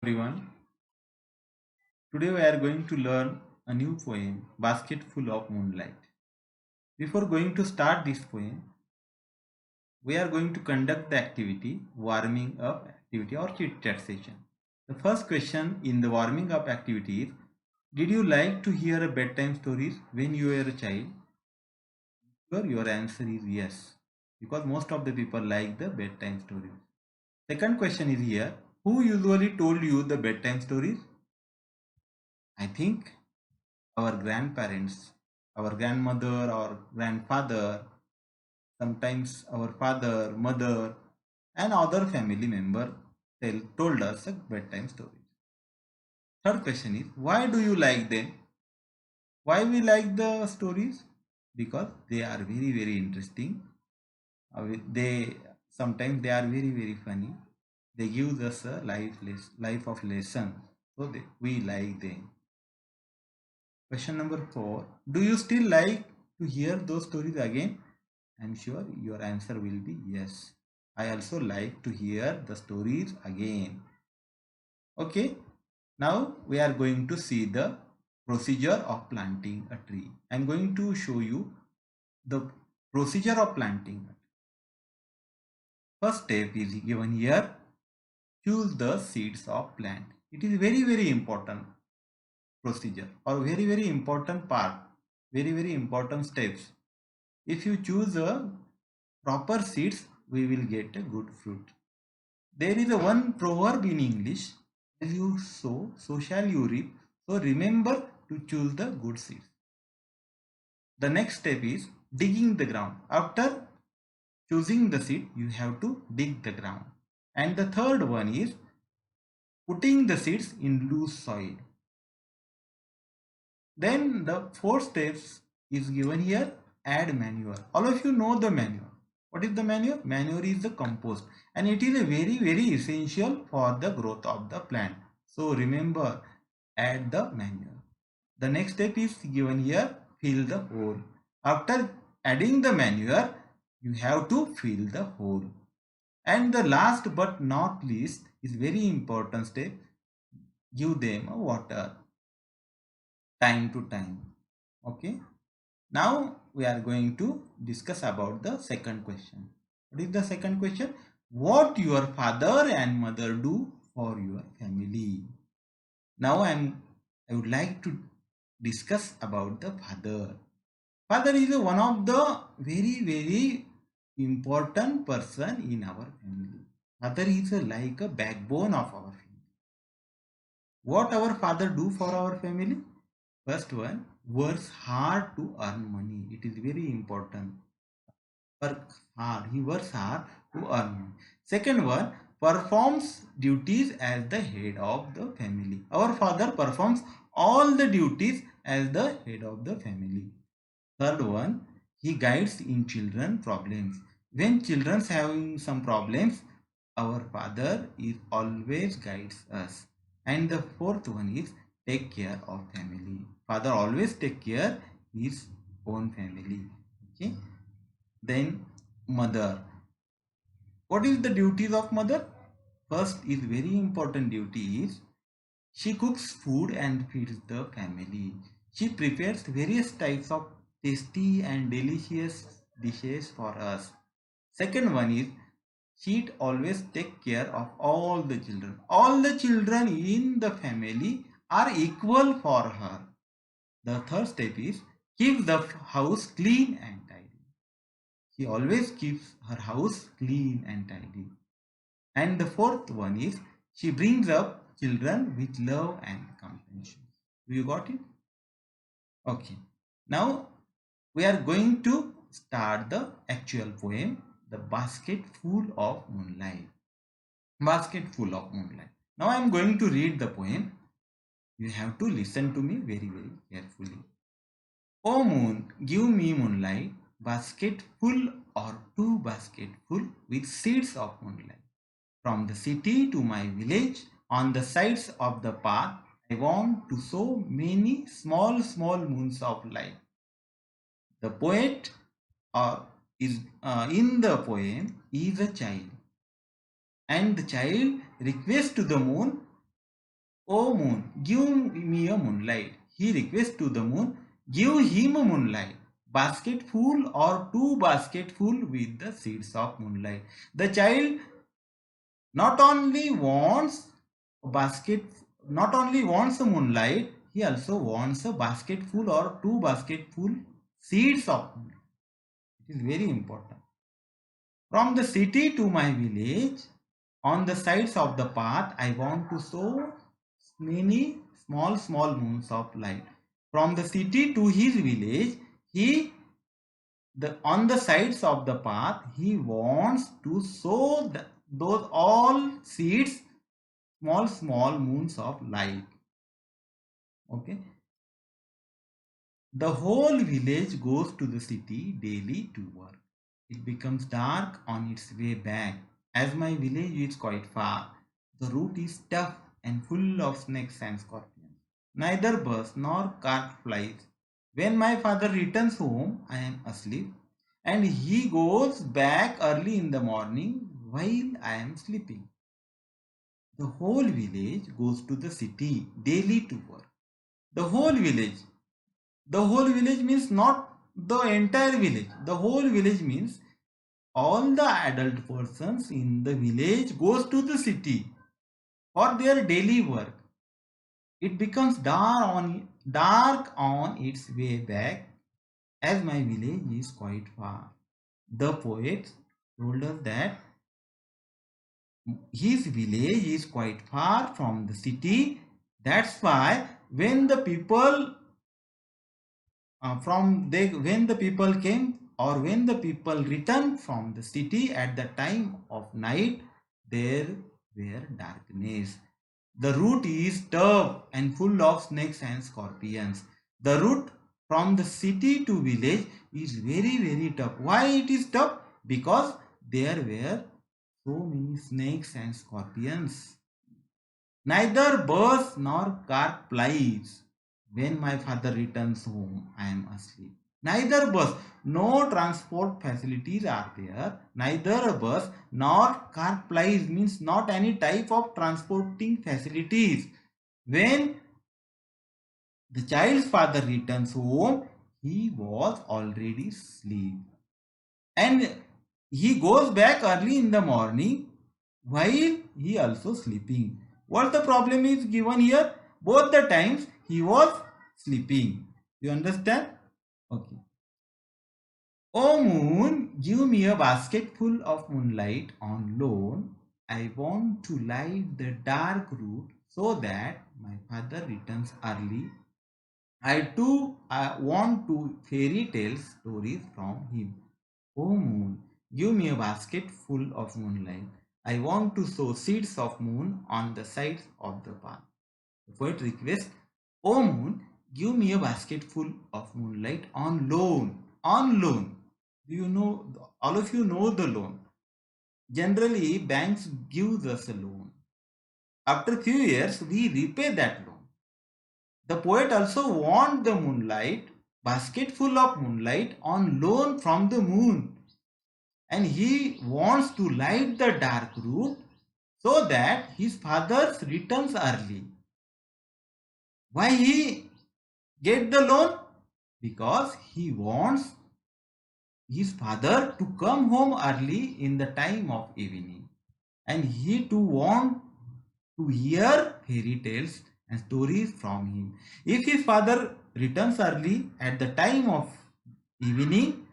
Everyone. Today we are going to learn a new poem, Basket Full of Moonlight. Before going to start this poem, we are going to conduct the activity, warming up activity or chit chat session. The first question in the warming up activity is, did you like to hear a bedtime stories when you were a child? Sure, your answer is yes, because most of the people like the bedtime stories. Second question is here, who usually told you the bedtime stories? I think our grandparents, our grandmother or grandfather, sometimes our father, mother, and other family member told us a bedtime story. Third question is, why do you like them? Why we like the stories? Because they are very very interesting. They sometimes they are very very funny. They give us a life of lesson. So we like them. Question number 4. Do you still like to hear those stories again? I'm sure your answer will be yes. I also like to hear the stories again. Okay, now we are going to see the procedure of planting a tree. I'm going to show you the procedure of planting. First step is given here. Choose the seeds of plant. It is very very important procedure or very very important part, very very important steps. If you choose a proper seeds, we will get a good fruit. There is a one proverb in English, as you sow, so shall you reap. So remember to choose the good seeds. The next step is digging the ground. After choosing the seed, you have to dig the ground. And the third one is putting the seeds in loose soil. Then the fourth steps is given here, add manure. All of you know the manure. What is the manure? Manure is the compost and it is a very very essential for the growth of the plant. So remember, add the manure. The next step is given here, fill the hole. After adding the manure, you have to fill the hole. And the last but not least is very important step, give them a water time to time. Okay. Now we are going to discuss about the second question. What is the second question? What your father and mother do for your family? Now I would like to discuss about the father. Father is one of the very very important person in our family. Father is like a backbone of our family. What our father do for our family? First one, works hard to earn money. It is very important. Work hard. He works hard to earn money. Second one, performs duties as the head of the family. Our father performs all the duties as the head of the family. Third one, he guides in children problems. When children's having some problems, our father is always guides us. And the fourth one is take care of family. Father always take care his own family. Okay. Then mother. What is the duties of mother? First is very important duty is she cooks food and feeds the family. She prepares various types of tasty and delicious dishes for us. Second one is she always take care of all the children. All the children in the family are equal for her. The third step is keep the house clean and tidy. She always keeps her house clean and tidy. And the fourth one is she brings up children with love and compassion. Do you got it? Okay. Now we are going to start the actual poem, The Basket Full of Moonlight. Basket Full of Moonlight. Now I am going to read the poem. You have to listen to me very, very carefully. O moon, give me moonlight, basket full or two basket full with seeds of moonlight. From the city to my village, on the sides of the path, I want to sow many small, small moons of light. The poet is in the poem is a child, and the child requests to the moon O moon, give me a moonlight. He requests to the moon, give him a moonlight. Basketful or two basketful with the seeds of moonlight. The child not only wants a basket, not only wants a moonlight, he also wants a basketful or two basketful seeds of moonlight. It is very important. From the city to my village, on the sides of the path, I want to sow many small moons of light. From the city to his village, he on the sides of the path, he wants to sow those all seeds, small moons of light. Okay. The whole village goes to the city daily to work. It becomes dark on its way back. As my village is quite far, the route is tough and full of snakes and scorpions. Neither birds nor cart flies. When my father returns home, I am asleep, and he goes back early in the morning while I am sleeping. The whole village goes to the city daily to work. The whole village. The whole village means not the entire village. The whole village means all the adult persons in the village goes to the city for their daily work. It becomes dark on its way back as my village is quite far. The poet told us that his village is quite far from the city. That's why when the people when the people came or when the people returned from the city at the time of night, there were darkness. The route is tough and full of snakes and scorpions. The route from the city to village is very tough. Why it is tough? Because there were so many snakes and scorpions. Neither bus nor car plies. When my father returns home, I am asleep. Neither bus, no transport facilities are there. Neither a bus nor car plies means not any type of transporting facilities. When the child's father returns home, he was already asleep. And he goes back early in the morning while he also sleeping. What the problem is given here? Both the times he was sleeping. You understand? Okay. Oh moon, give me a basketful of moonlight on loan. I want to light the dark route so that my father returns early. I too want to fairy tale stories from him. Oh moon, give me a basket full of moonlight. I want to sow seeds of moon on the sides of the path. The poet requests, O moon, give me a basket full of moonlight on loan. On loan. Do you know, all of you know the loan. Generally, banks give us a loan. After few years, we repay that loan. The poet also wants the moonlight, basket full of moonlight on loan from the moon. And he wants to light the dark route so that his father returns early. Why he get the loan? Because he wants his father to come home early in the time of evening, and he too want to hear fairy tales and stories from him. If his father returns early at the time of evening,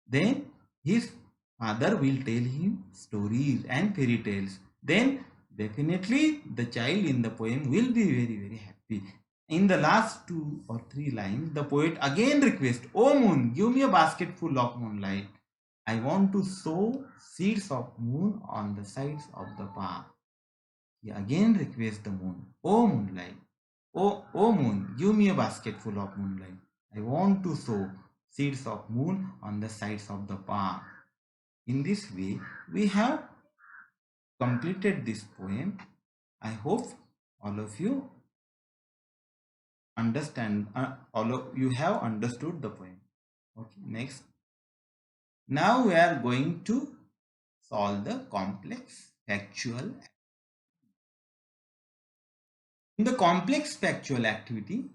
then his father will tell him stories and fairy tales. Then definitely the child in the poem will be very happy. In the last 2 or 3 lines, the poet again requests, O moon, give me a basket full of moonlight. I want to sow seeds of moon on the sides of the path. He again requests the moon, O moonlight, O moon, give me a basket full of moonlight. I want to sow seeds of moon on the sides of the path. In this way, we have completed this poem. I hope all of you understand, all of you have understood the poem. Okay, next. Now we are going to solve the complex factual In the complex factual activity,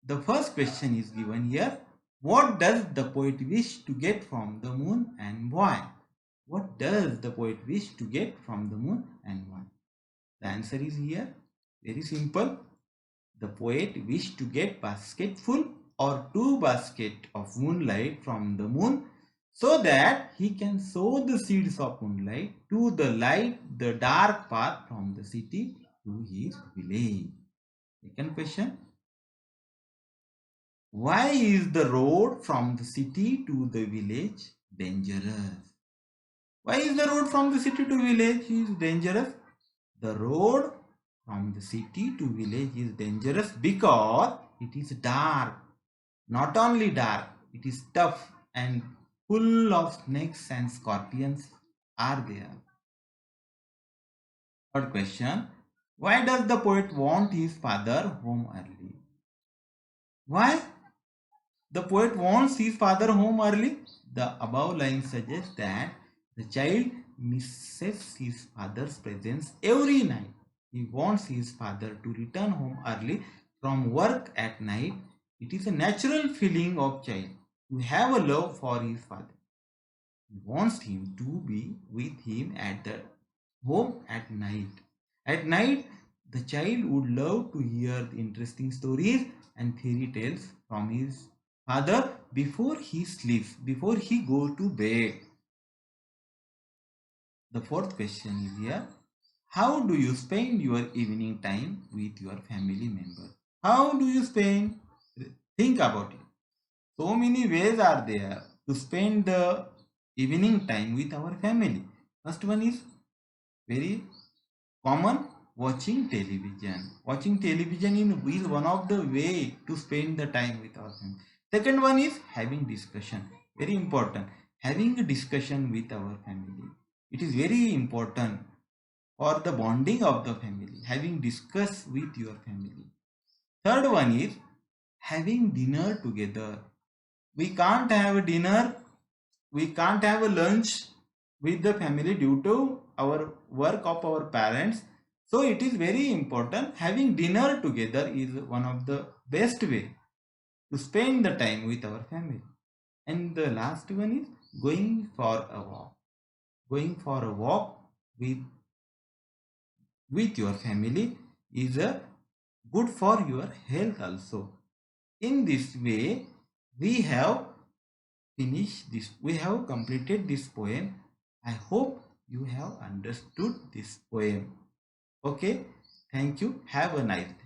the first question is given here. What does the poet wish to get from the moon and why? What does the poet wish to get from the moon and why? The answer is here. Very simple. The poet wished to get basketful or two baskets of moonlight from the moon so that he can sow the seeds of moonlight to the light the dark path from the city to his village. Second question. Why is the road from the city to the village dangerous? Why is the road from the city to village is dangerous? The road from the city to village is dangerous because it is dark. Not only dark, it is tough and full of snakes and scorpions are there. Third question. Why does the poet want his father home early? Why the poet wants his father home early? The above line suggests that the child misses his father's presence every night. He wants his father to return home early from work at night. It is a natural feeling of child to have a love for his father. He wants him to be with him at the home at night. At night, the child would love to hear the interesting stories and fairy tales from his father before he sleeps, before he go to bed. The fourth question is here. How do you spend your evening time with your family member? How do you spend? Think about it. So many ways are there to spend the evening time with our family. First one is very common, watching television. Watching television is one of the way to spend the time with our family. Second one is having discussion. Very important. Having a discussion with our family. It is very important for the bonding of the family. Having discuss with your family. Third one is having dinner together. We can't have a dinner, we can't have a lunch with the family due to our work of our parents. So it is very important. Having dinner together is one of the best way to spend the time with our family. And the last one is going for a walk. Going for a walk with your family is a good for your health also. In this way, we have we have completed this poem. I hope you have understood this poem. Okay, thank you. Have a nice day.